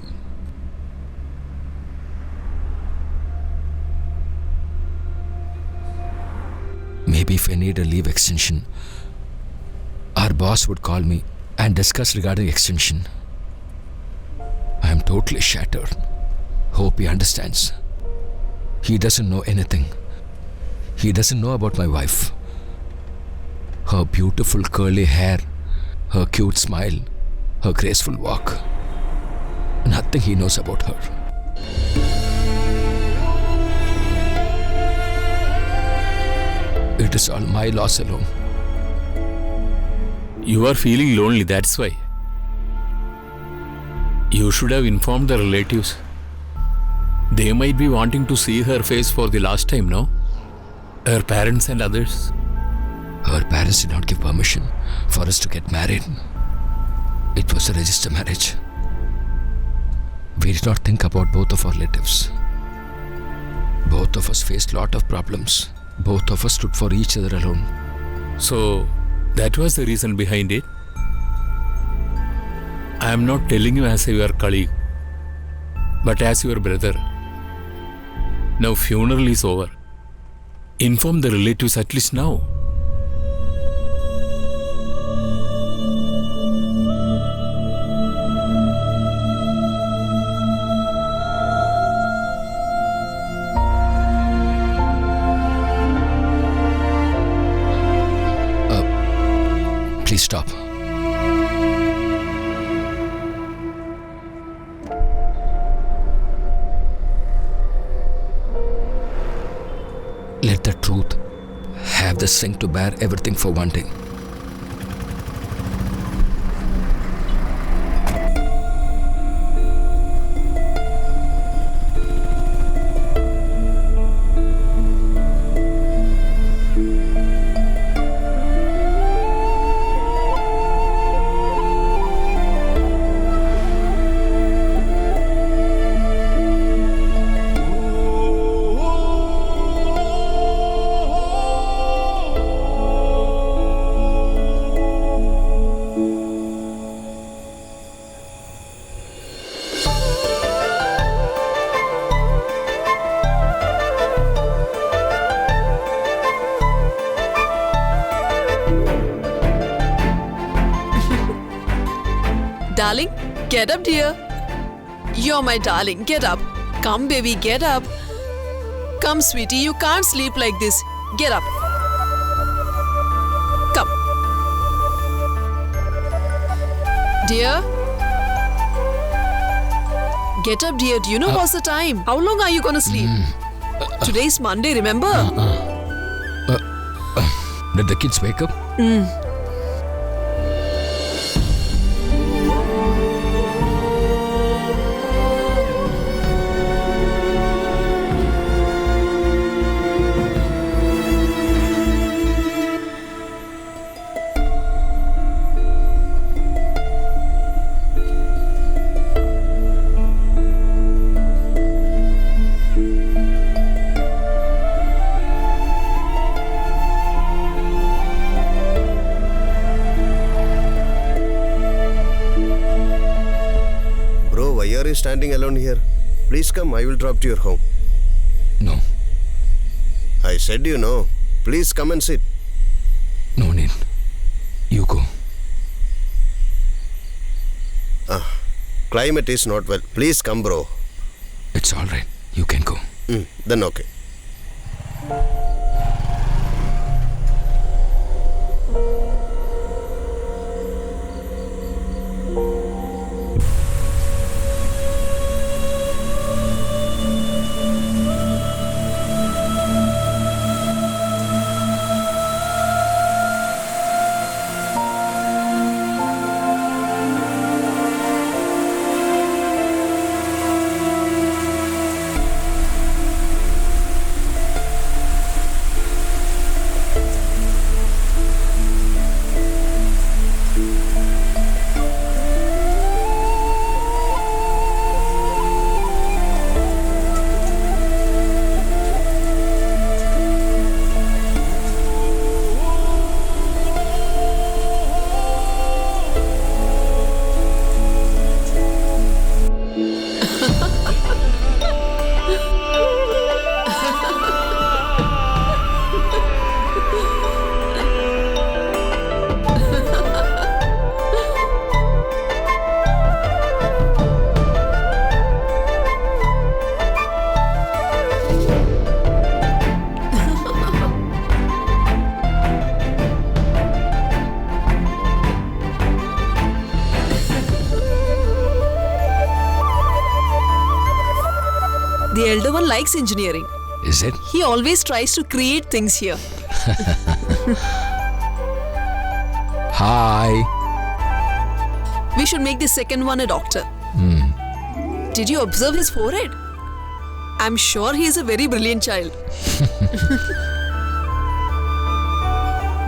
Maybe if I need a leave extension, our boss would call me and discuss regarding extension. I am totally shattered. Hope he understands. He doesn't know anything. He doesn't know about my wife. Her beautiful curly hair, her cute smile, her graceful walk. Nothing he knows about her. It is all my loss alone. You are feeling lonely, that's why. You should have informed the relatives. They might be wanting to see her face for the last time, no? Her parents and others. Her parents did not give permission for us to get married. It was a registered marriage. We did not think about both of our relatives. Both of us faced a lot of problems. Both of us stood for each other alone. So, that was the reason behind it. I am not telling you as your colleague, but as your brother. Now funeral is over. Inform the relatives at least now. Please stop. Let the truth have the strength to bear everything for one day. Darling, get up, dear. You're my darling. Get up. Come, baby, get up. Come, sweetie, you can't sleep like this. Get up. Come. Dear. Get up, dear. Do you know what's the time? How long are you gonna sleep? Today's Monday, remember? Did the kids wake up? Standing alone here. Please come, I will drop to your home. No. I said you know. Please come and sit. No need. You go. Climate is not well. Please come, bro. It's all right. You can go. Then okay. elder one likes engineering. Is it? He always tries to create things here. Hi. We should make the second one a doctor. Did you observe his forehead? I'm sure he is a very brilliant child.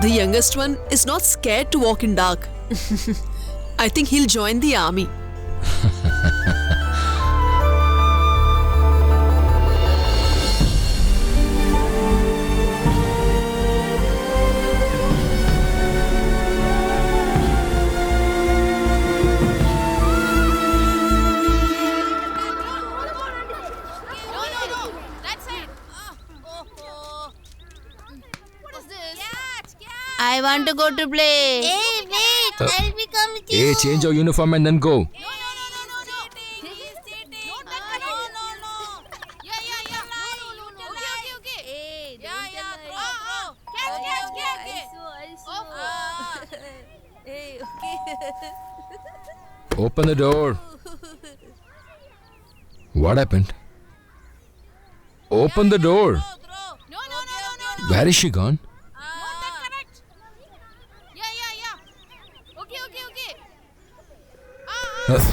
The youngest one is not scared to walk in dark. I think he'll join the army. I want to go to play. Hey, wait. I'll become with you. Hey, change your uniform and then go. No. Okay. Hey, throw. Catch. Hey, okay. Open the door. What happened? Open the door. No. Where is she gone? Okay.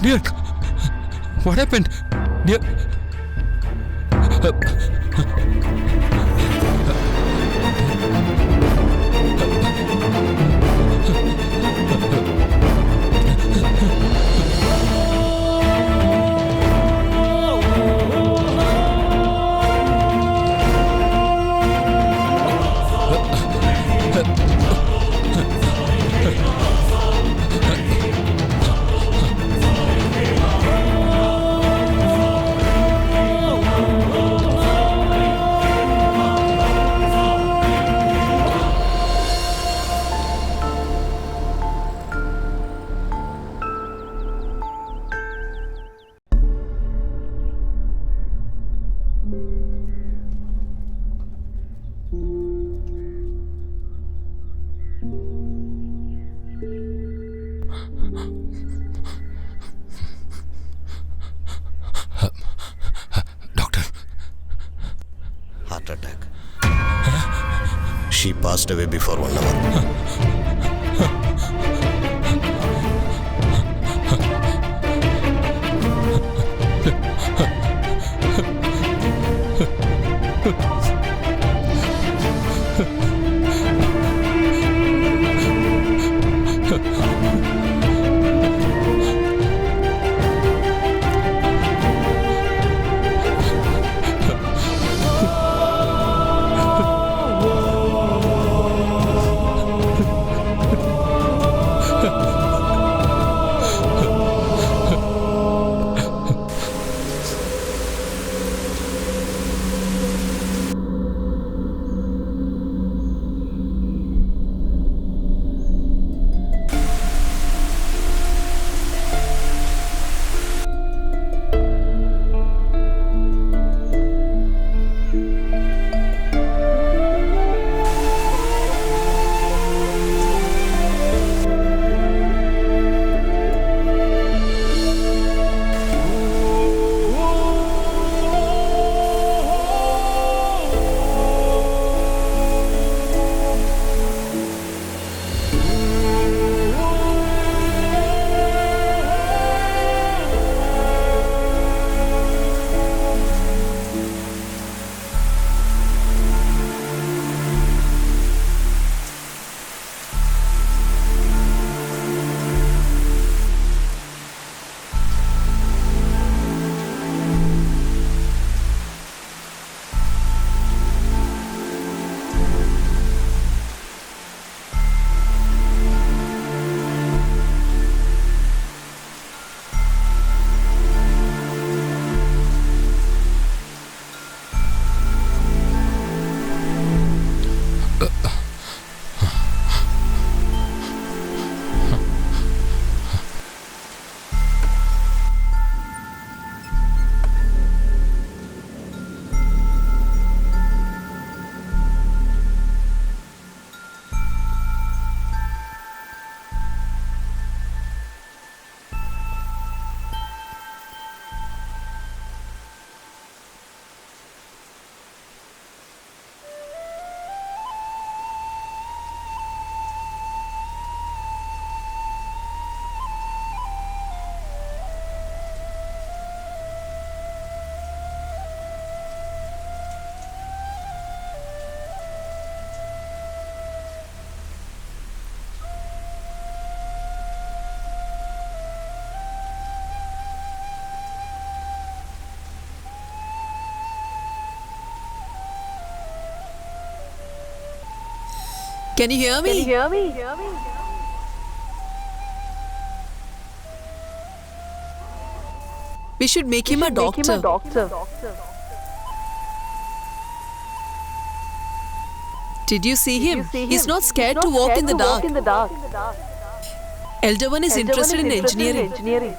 Dear, what happened? Dear. Heart attack. She passed away before 1 hour. Can you hear me? We should make him a doctor. Did you see him? He's not scared to walk in the dark. Elder one is interested in engineering.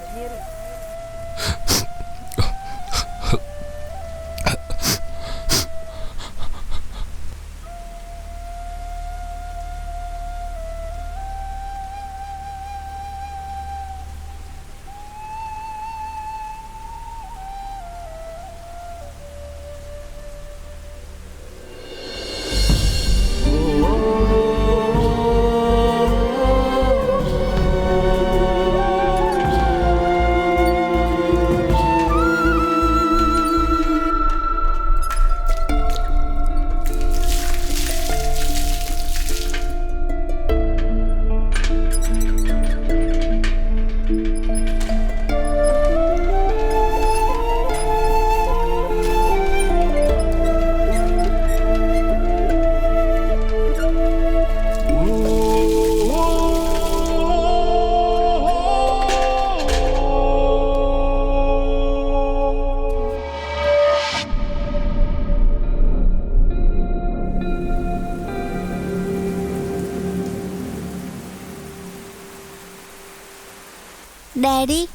Daddy?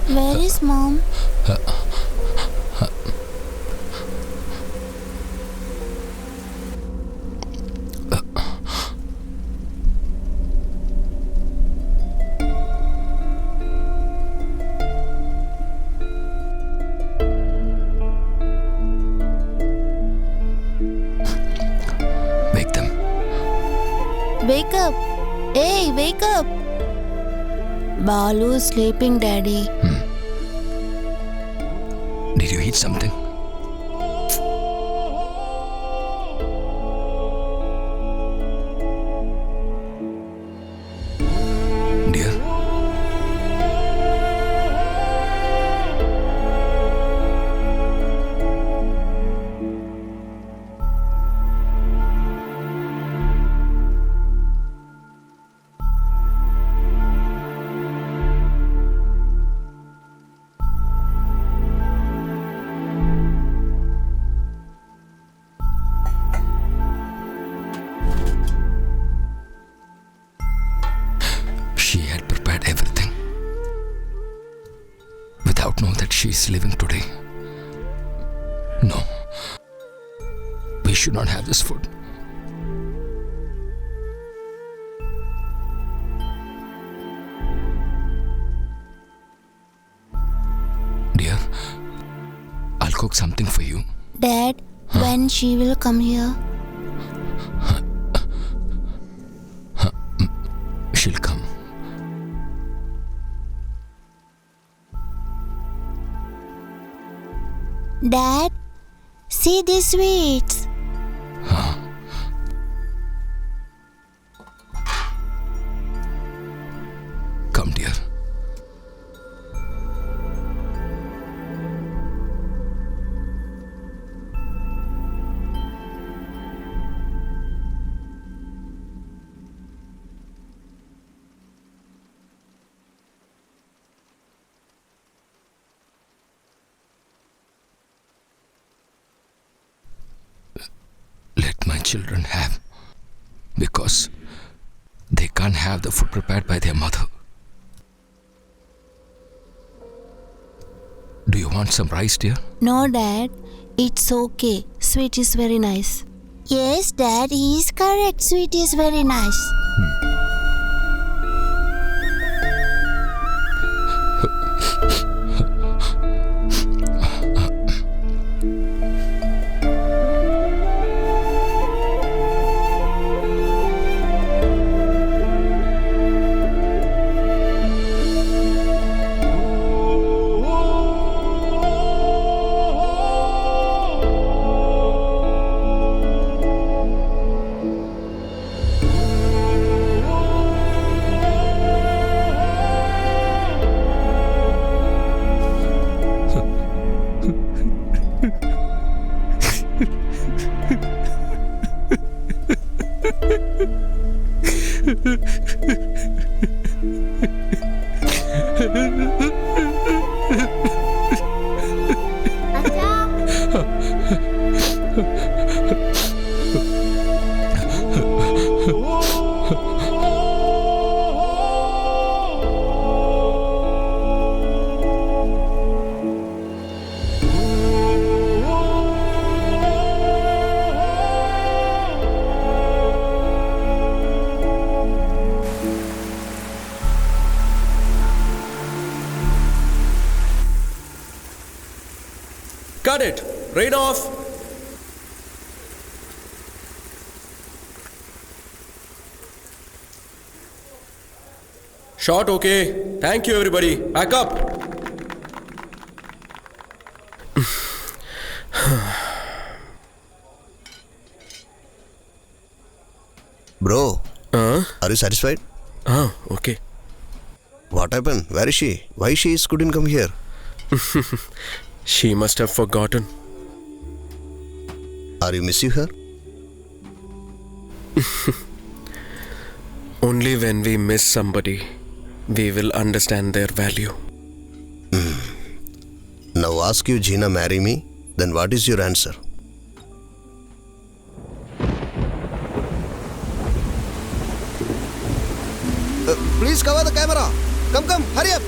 Where is mom? Wake them. Wake up. Hey, wake up. Balu is sleeping, Daddy. Did you eat something? Dear? She had prepared everything without knowing that she is living today. No, we should not have this food. Dear, I'll cook something for you. Dad, when she will come here? She'll come. Dad, see these sweets. Come, dear. Let my children have, because they can't have the food prepared by their mother. Do you want some rice, dear? No, Dad, it's okay. Sweet is very nice. Yes, Dad, he is correct. Sweet is very nice. Cut it. Rain off. Shot okay. Thank you everybody. Back up. Bro, are you satisfied? Okay. What happened? Where is she? Why she couldn't come here? She must have forgotten. Are you missing her? Only when we miss somebody, we will understand their value. Now ask you Gina marry me, then what is your answer? Please cover the camera. Come, hurry up.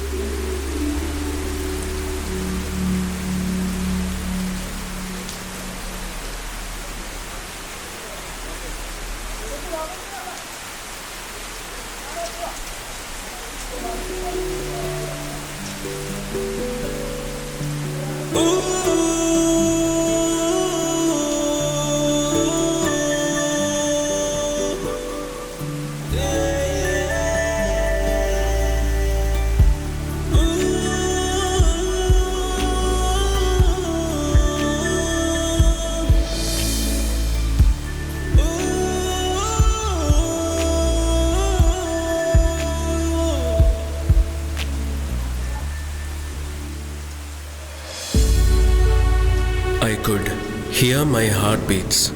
I could hear my heartbeats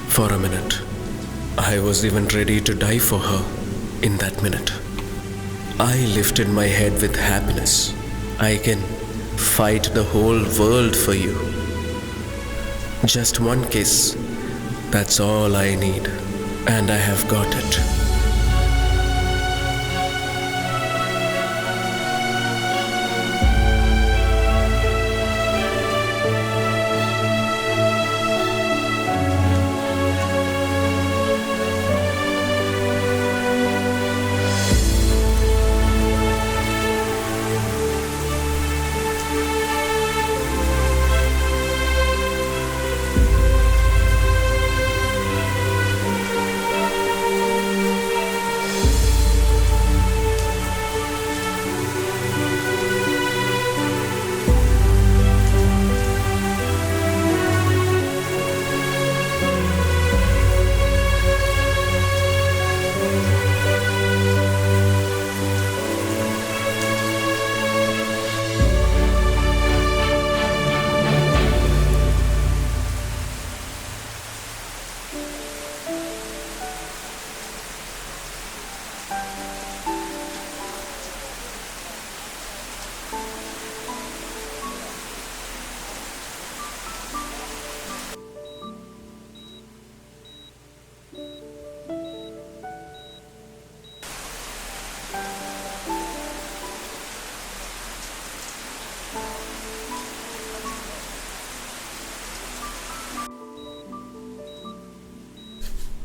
for a minute. I was even ready to die for her in that minute. I lifted my head with happiness. I can fight the whole world for you. Just one kiss, that's all I need, and I have got it.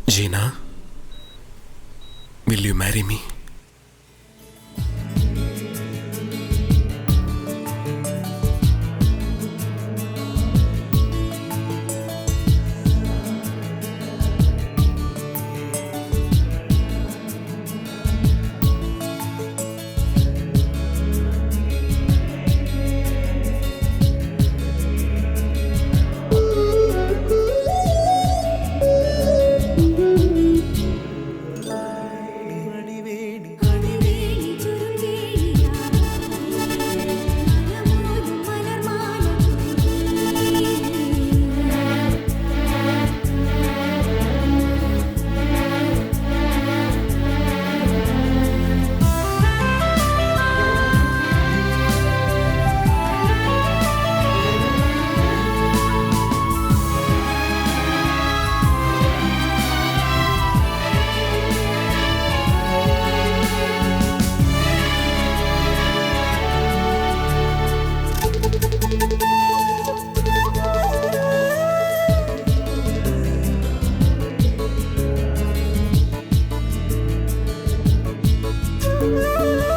Gina, will you marry me? Bye.